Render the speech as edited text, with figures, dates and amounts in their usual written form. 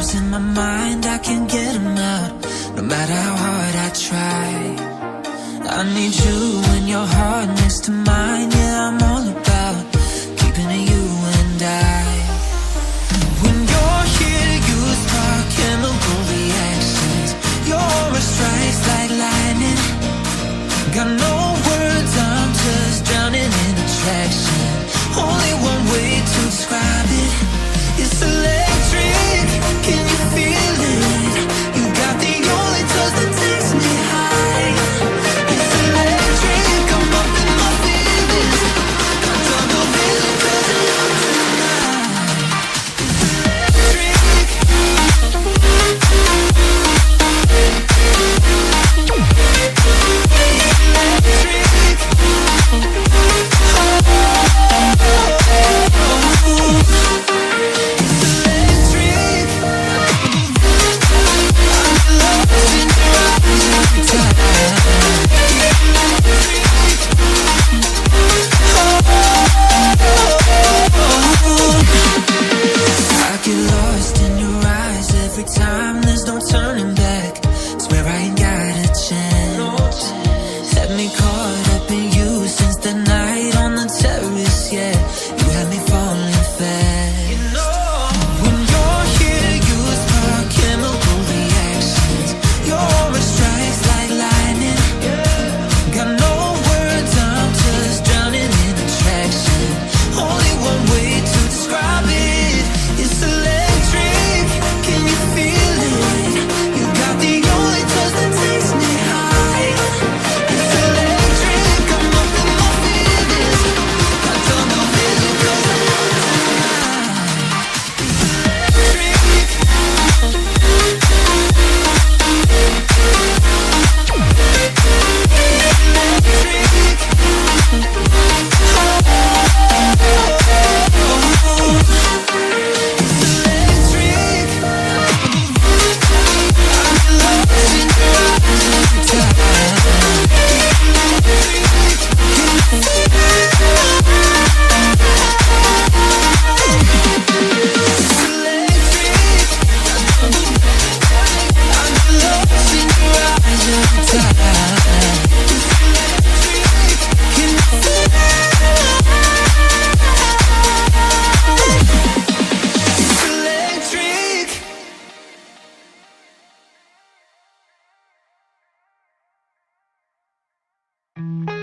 thoughts in my mind, I can't get them out, no matter how hard I try. I need you and your heart next to mine. Yeah, I'm all about keeping it you and I. When you're here, you spark chemical reactions. Your aura strikes like lightning. Got no words, I'm just drowning in attraction. Only one way to describe it. It's electric, can you feel it? You got the only touch that takes me high. It's electric, I'm up in my feelings. Got double vision 'cause I love tonight. It's electric. Every time, there's no turning back. Swear I ain't got a chance. Had me caught up in you since the night on the terrace, yeah. You had me falling fast. When you're here, you spark chemical reactions. Your aura strikes like lightning. Got no words, I'm just drowning in attraction. Only one way to describe it. It's electric. Can you feel it? You got the only touch that takes me high. It's electric, I'm up in my feelings. I don't know feeling 'cause I love tonight. It's electric. Faizi.